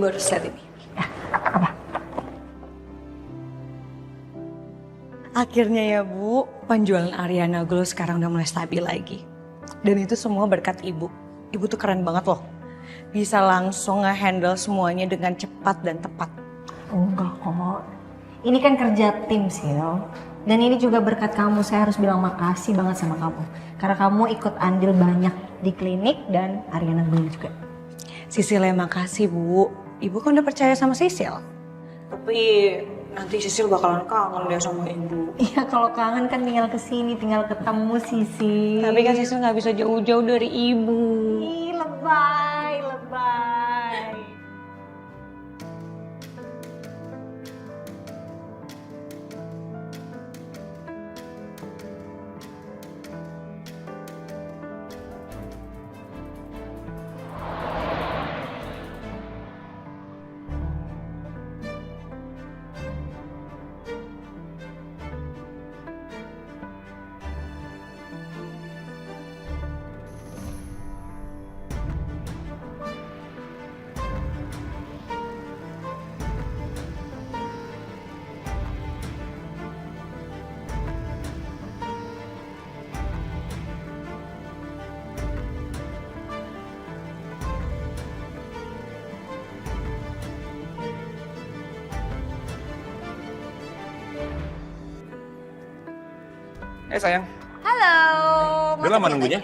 Ibu harus lihat ini. Akhirnya ya Bu, penjualan Ariana Glow sekarang udah mulai stabil lagi. Dan itu semua berkat Ibu. Ibu tuh keren banget loh. Bisa langsung nge-handle semuanya dengan cepat dan tepat. Enggak kok. Ini kan kerja tim, Sil. Dan ini juga berkat kamu. Saya harus bilang makasih banget sama kamu. Karena kamu ikut andil banyak di klinik dan Ariana Glow juga. Sisil ya makasih Bu. Ibu kan udah percaya sama Sisil. Tapi nanti Sisil bakalan kangen deh sama Ibu. Iya, kalau kangen kan tinggal kesini, tinggal ketemu Sisi. Tapi kan Sisil nggak bisa jauh-jauh dari Ibu. Ih, lebay, lebay. Sayang. Halo. Udah lama nunggunya?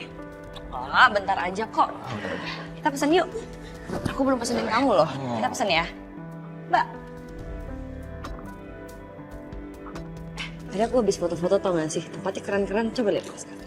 Oh, bentar aja kok. Kita pesen yuk. Aku belum pesenin kamu loh. Kita pesen ya. Mbak. Tadi aku habis foto-foto tau gak sih? Tempatnya keren-keren. Coba lihat sekarang.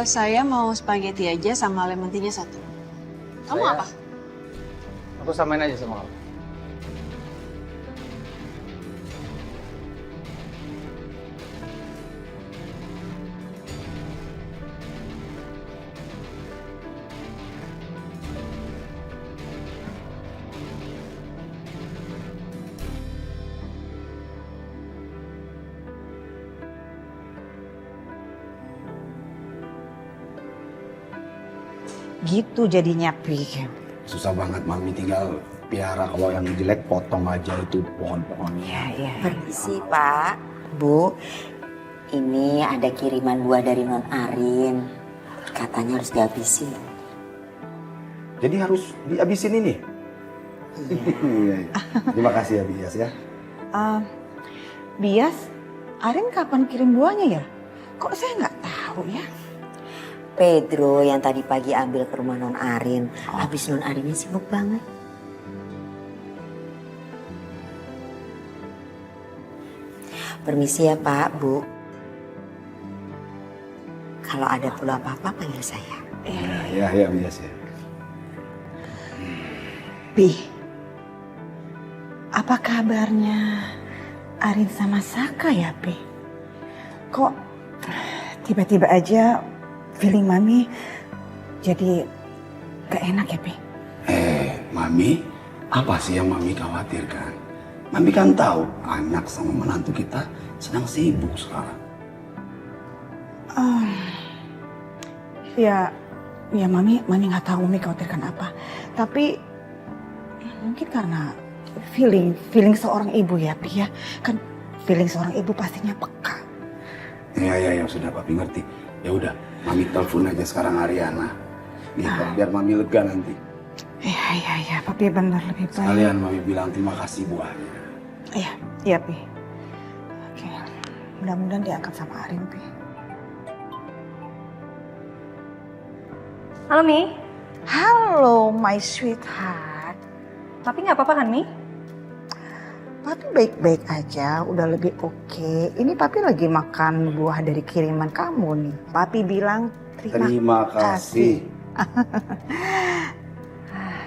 Saya mau spaghetti aja sama lemon tea-nya satu. Kamu apa? Aku samain aja sama kamu. Gitu jadinya Pi. Susah banget Mami, tinggal piara kalau yang jelek potong aja itu pohon-pohonnya. Iya. Permisi Pak, Bu. Ini ada kiriman buah dari Non Arin. Katanya harus dihabisin. Jadi harus dihabisin ini? Iya. Terima kasih ya Bias ya. Bias, Arin kapan kirim buahnya ya? Kok saya nggak tahu ya? Pedro yang tadi pagi ambil ke rumah Non Arin. Habis Non Arinnya sibuk banget. Permisi ya Pak, Bu. Kalau ada perlu apa-apa panggil saya. Ya Bias ya. Pi, apa kabarnya Arin sama Saka ya Pi? Kok tiba-tiba aja feeling Mami jadi gak enak ya Pi? Mami, apa sih yang Mami khawatirkan? Mami kan tahu anak sama menantu kita sedang sibuk sekarang. Ya Mami nggak tahu Mami khawatirkan apa. Tapi mungkin karena feeling seorang ibu ya Pi ya. Kan feeling seorang ibu pastinya peka. Ya sudah Papi ngerti. Ya udah, Mami telepon aja sekarang Ariana. Biar Mami lega nanti. Iya, Papi benar lebih baik. Sekalian Mami bilang terima kasih buahnya. Iya Pi. Oke, mudah-mudahan diangkat sama Arin Pi. Halo Mi. Halo my sweetheart. Papi nggak apa-apa kan, Mi? Papi baik-baik aja, udah lebih oke. Ini papi lagi makan buah dari kiriman kamu nih. Papi bilang terima kasih.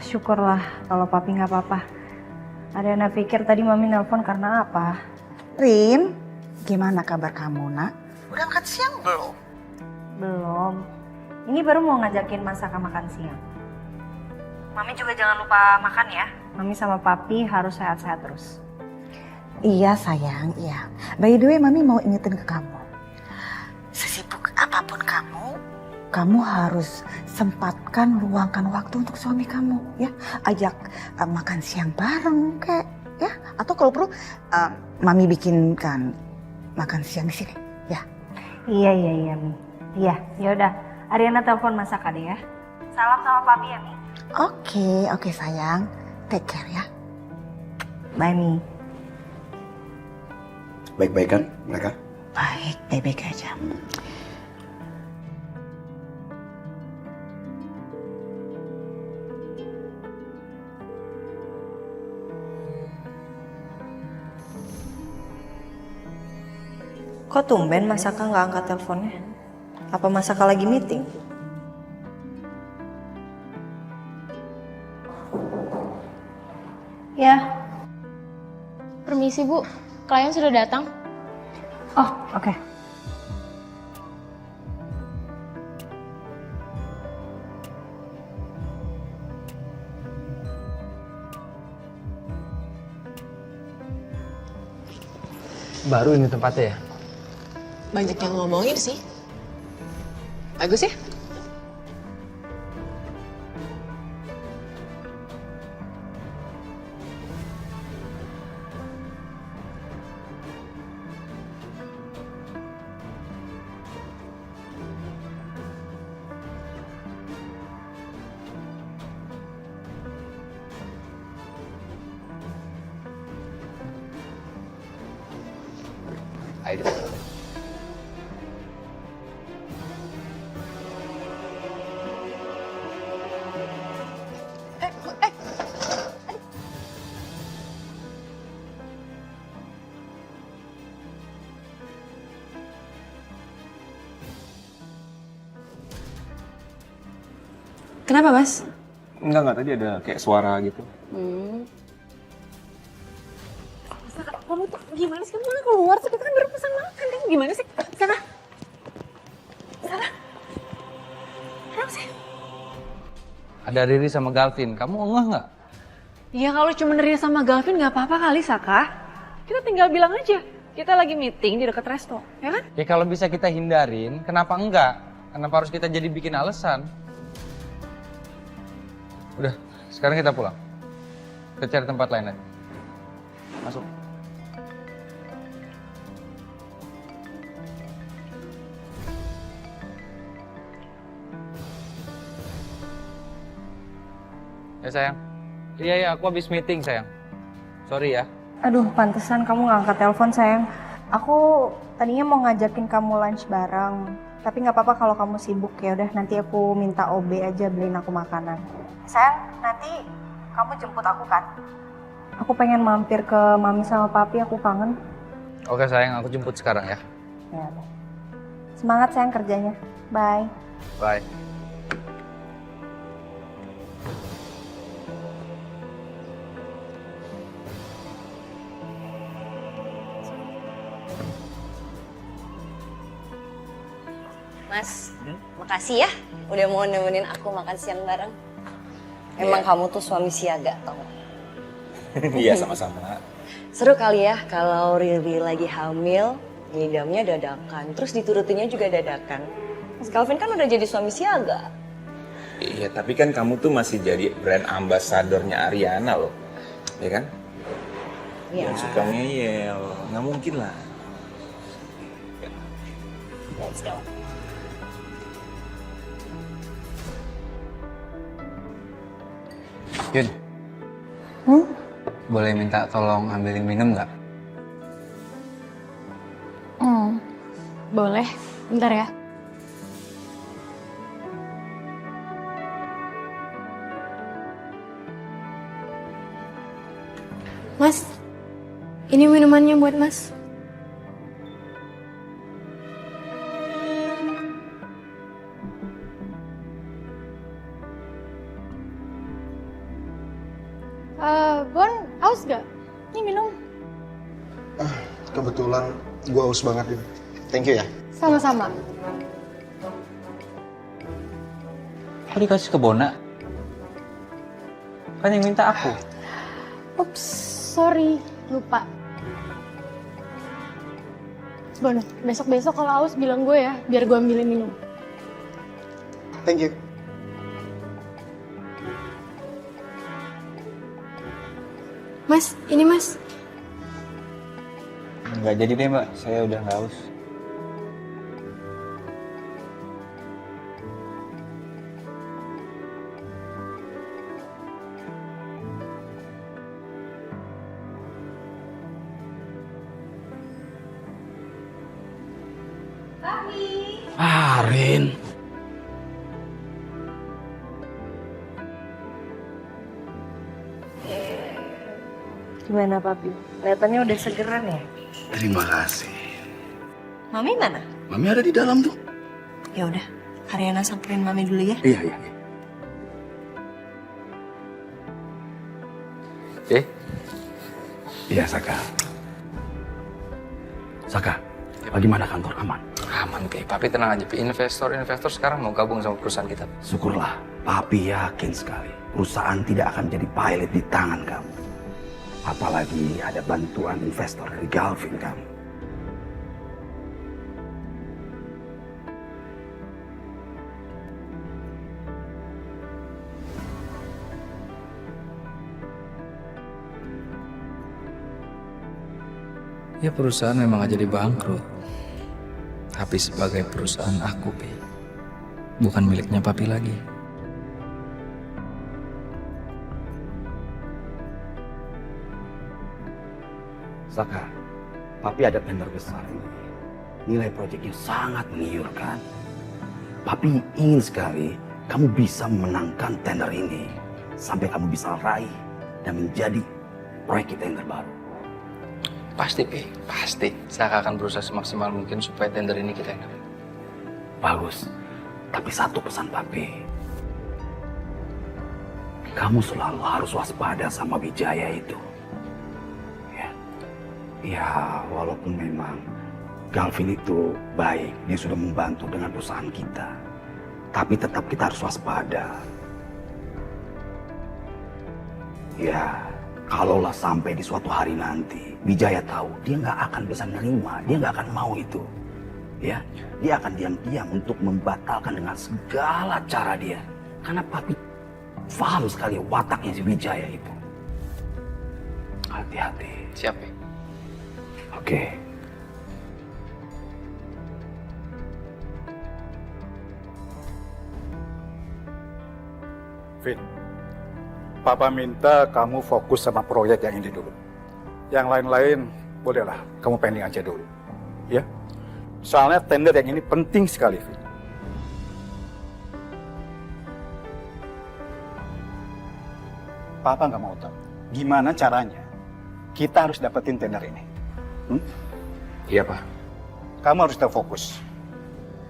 Syukurlah kalau papi nggak apa-apa. Ariana pikir tadi mami nelpon karena apa? Rin, gimana kabar kamu nak? Udah makan siang belum? Belum. Ini baru mau ngajakin masakan makan siang. Mami juga jangan lupa makan ya. Mami sama papi harus sehat-sehat terus. Iya sayang, iya. By the way, mami mau ingetin ke kamu. Sesibuk apapun kamu harus sempatkan, luangkan waktu untuk suami kamu, ya. Ajak makan siang bareng, kayak, ya. Atau kalau perlu, mami bikinkan makan siang di sini, ya. Iya, Mi. Iya, yaudah. Ariana telepon masak adek ya. Salam sama papi ya, Mi. Oke sayang. Take care ya. Bye, Mi. Baik-baik kan mereka? Baik-baik aja. Kok tumben Masaka nggak angkat teleponnya? Apa Masaka lagi meeting? Ya. Permisi, Bu. Klien sudah datang. Oh, oke. Baru ini tempatnya ya? Banyak yang ngomongin sih. Bagus ya? Ayo. Kenapa, Mas? Enggak, tadi ada kayak suara gitu. Kamu tuh gimana sih? Kamu malah keluar, kita kan baru pesan makan. Kamu gimana sih? Sarah? Kenapa sih? Ada Riri sama Galvin, kamu enggak nggak? Ya kalau cuma Ria sama Galvin nggak apa-apa kali, Saka. Kita tinggal bilang aja, kita lagi meeting di dekat resto, ya kan? Ya kalau bisa kita hindarin, kenapa enggak? Kenapa harus kita jadi bikin alasan? Udah, sekarang kita pulang. Kita cari tempat lain aja. Masuk. Ya sayang. Iya, aku habis meeting sayang. Sorry ya. Aduh, pantesan kamu nggak angkat telepon, sayang. Aku tadinya mau ngajakin kamu lunch bareng. Tapi nggak apa-apa kalau kamu sibuk, ya udah nanti aku minta OB aja beliin aku makanan. Sayang, nanti kamu jemput aku kan? Aku pengen mampir ke mami sama papi, aku kangen. Oke sayang, aku jemput sekarang ya. Ya udah. Semangat sayang kerjanya. Bye. Bye. Mas, makasih ya udah mau nemenin aku makan siang bareng. Emang kamu tuh suami siaga, tau gak? Iya, sama-sama. Seru kali ya kalau Riri lagi hamil, ngidamnya dadakan, terus diturutinnya juga dadakan. Mas Calvin kan udah jadi suami siaga. Iya, tapi kan kamu tuh masih jadi brand ambasadornya Ariana loh. Ya kan? Iya. Yang suka ngeyel, nggak mungkin lah. Let's go. Yun. Boleh minta tolong ambilin minum nggak? Boleh. Bentar ya. Mas, ini minumannya buat Mas. Bon, haus gak? Ini minum. Kebetulan gue haus banget ini. Thank you ya. Sama-sama. Kok dikasih ke Bona? Kan yang minta aku. Ups, sorry, lupa. Bon, besok-besok kalau haus bilang gue ya, biar gue ambilin minum. Thank you. Mas, ini Mas. Nggak jadi deh mbak, saya udah nggak haus. Arin. Gimana Papi? Kelihatannya udah segeran ya? Terima kasih. Mami mana? Mami ada di dalam tuh. Ya udah, Ariana samperin Mami dulu ya. Iya, iya. Iya, Saka. Saka, bagaimana kantor aman? Aman Pi, Papi tenang aja Pi. Investor sekarang mau gabung sama perusahaan kita. Syukurlah, Papi yakin sekali perusahaan tidak akan jadi pilot di tangan kamu. Apalagi ada bantuan investor dari Galvin kamu. Ya perusahaan memang aja bangkrut. Tapi sebagai perusahaan aku Pi, bukan miliknya Papi lagi. Saka, Papi ada tender besar ini. Nilai proyeknya sangat menggiurkan. Papi ingin sekali kamu bisa memenangkan tender ini. Sampai kamu bisa raih dan menjadi proyek kita yang terbaru. Pasti Pi, pasti. Saya akan berusaha semaksimal mungkin supaya tender ini kita yang dapat. Bagus, tapi satu pesan Papi. Kamu selalu harus waspada sama Wijaya itu. Ya, walaupun memang Galvin itu baik, dia sudah membantu dengan perusahaan kita. Tapi tetap kita harus waspada. Ya, kalaulah sampai di suatu hari nanti, Wijaya tahu, dia nggak akan bisa nerima, dia nggak akan mau itu. Ya, dia akan diam-diam untuk membatalkan dengan segala cara dia. Karena Papi paham sekali wataknya si Wijaya itu. Hati-hati. Siap Pi. Oke. Vin, Papa minta kamu fokus sama proyek yang ini dulu. Yang lain-lain bolehlah kamu pending aja dulu, ya. Soalnya tender yang ini penting sekali, Vin. Papa nggak mau tahu gimana caranya kita harus dapetin tender ini. Iya Pak. Kamu harus tetap fokus.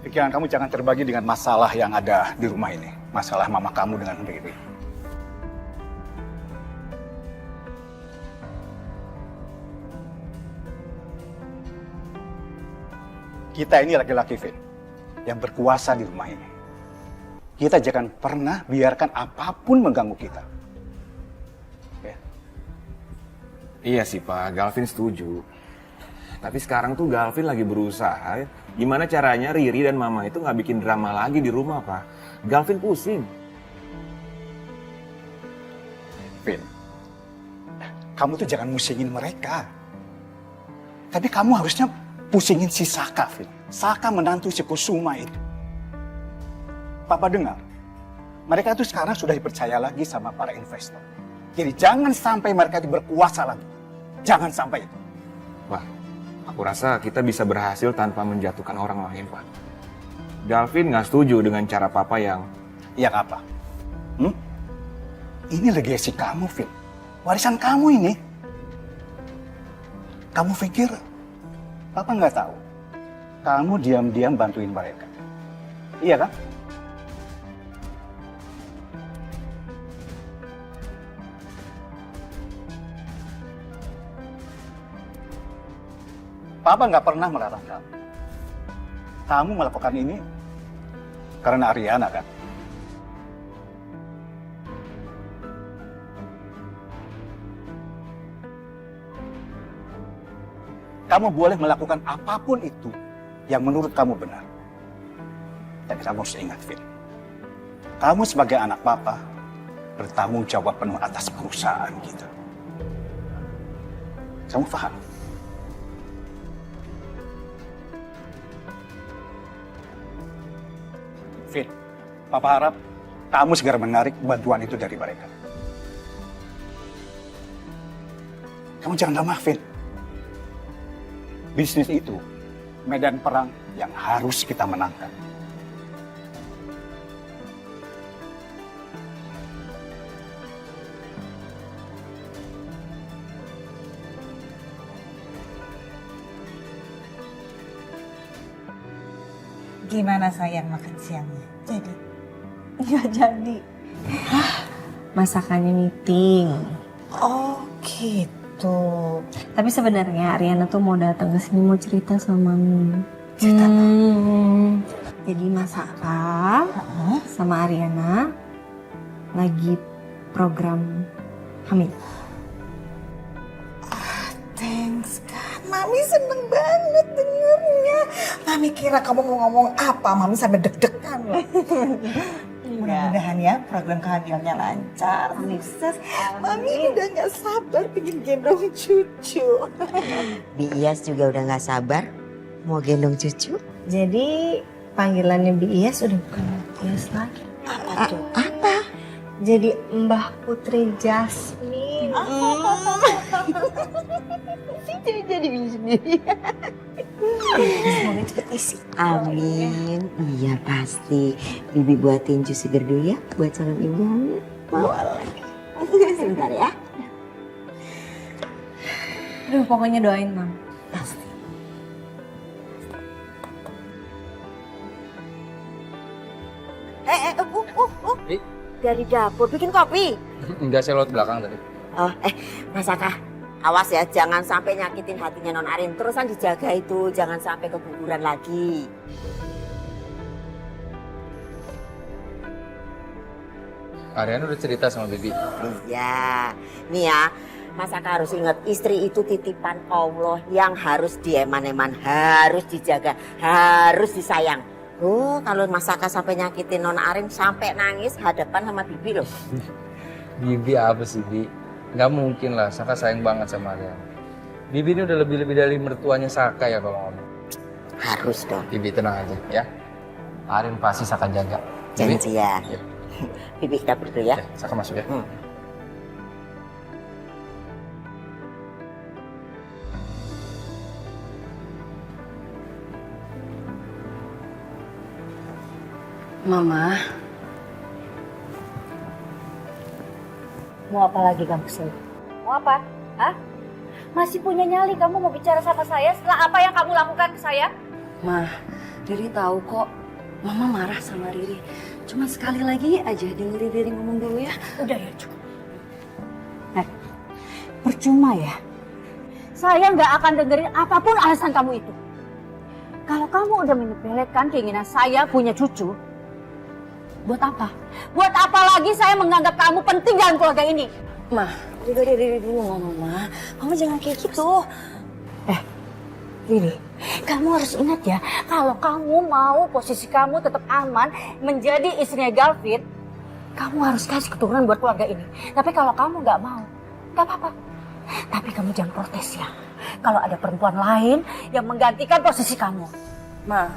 Pikiran kamu jangan terbagi dengan masalah yang ada di rumah ini. Masalah mama kamu dengan Riri. Kita ini laki-laki, Vin, yang berkuasa di rumah ini. Kita jangan pernah biarkan apapun mengganggu kita. Ya. Iya sih Pak, Galvin setuju. Tapi sekarang tuh Galvin lagi berusaha gimana caranya Riri dan Mama itu nggak bikin drama lagi di rumah, Pak. Galvin pusing. Vin, kamu tuh jangan musingin mereka. Tapi kamu harusnya pusingin si Saka, Vin. Saka menantu si Kusuma itu. Papa dengar, mereka tuh sekarang sudah dipercaya lagi sama para investor. Jadi jangan sampai mereka itu berkuasa lagi. Jangan sampai itu. Pak, aku rasa kita bisa berhasil tanpa menjatuhkan orang lain, Pak. Galvin nggak setuju dengan cara Papa yang... Yang apa? Ini legasi kamu, Vin. Warisan kamu ini. Kamu pikir Papa nggak tahu? Kamu diam-diam bantuin mereka. Iya kan? Papa nggak pernah melarang kamu. Kamu melakukan ini karena Ariana kan? Kamu boleh melakukan apapun itu yang menurut kamu benar. Tapi kamu harus ingat, Vin. Kamu sebagai anak Papa bertanggung jawab penuh atas perusahaan kita. Kamu paham? Vin, Papa harap kamu segera menarik bantuan itu dari mereka. Kamu jangan lemah, Vin. Bisnis itu medan perang yang harus kita menangkan. Gimana sayang makan siangnya? Jadi? Nggak jadi. Masakannya meeting. Oh gitu. Tapi sebenarnya Ariana tuh mau datang ke sini mau cerita sama Mami. Cerita apa? Jadi Masaka sama Ariana lagi program hamil. Thanks kan, Mami seneng banget dengernya. Mami kira kamu mau ngomong apa, Mami sampai deg-degan loh. Mudah-mudahan ya program kehamilannya lancar, sukses. Mami udah gak sabar pengen gendong cucu. Bi Iyas juga udah gak sabar mau gendong cucu. Jadi panggilannya Bi Iyas udah bukan Iyas lagi. Apa tuh? Apa? Jadi Mbah Putri Jasmine. Jadi Bi sendiri. Semoga cepet isi. Amin. Iya pasti. Bibi buatin jus seger dulu ya buat calon ibu hamil. Boleh. Sebentar ya. Aduh pokoknya doain Mam. Pasti. Dari dapur bikin kopi. Enggak, saya lewat belakang tadi. Oh, Masaka, awas ya, jangan sampai nyakitin hatinya Non Arin. Terusan dijaga itu, jangan sampai keguguran lagi. Ariana udah cerita sama Bibi. Iya, nih ya, Masaka harus ingat istri itu titipan Allah yang harus dieman-eman, harus dijaga, harus disayang. Oh, kalau Masaka sampai nyakitin Non Arin sampai nangis hadapan sama Bibi loh. Bibi apa sih, Bi? Nggak mungkin lah, Saka sayang banget sama Ariana. Bibi ini udah lebih-lebih dari mertuanya Saka ya kalau ngomong. Harus dong. Bibi tenang aja ya. Arin pasti Saka jaga. Janji ya. Iya. Bibi ke dapur dulu ya. Oke, Saka masuk ya. Mama. Mau apa lagi kamu sih? Mau apa? Hah? Masih punya nyali kamu mau bicara sama saya setelah apa yang kamu lakukan ke saya? Ma, Riri tahu kok Mama marah sama Riri. Cuma sekali lagi aja dengerin Riri ngomong dulu ya. Udah ya cukup. Percuma ya. Saya nggak akan dengerin apapun alasan kamu itu. Kalau kamu udah menyepelekan keinginan saya punya cucu, buat apa? Buat apa lagi saya menganggap kamu penting dalam keluarga ini? Ma, Riri dulu ngomong, Ma. Mama jangan kayak gitu. Riri, kamu harus ingat ya, kalau kamu mau posisi kamu tetap aman menjadi istrinya Galvin, kamu harus kasih keturunan buat keluarga ini. Tapi kalau kamu nggak mau, nggak apa-apa. Tapi kamu jangan protes ya. Kalau ada perempuan lain yang menggantikan posisi kamu. Mama.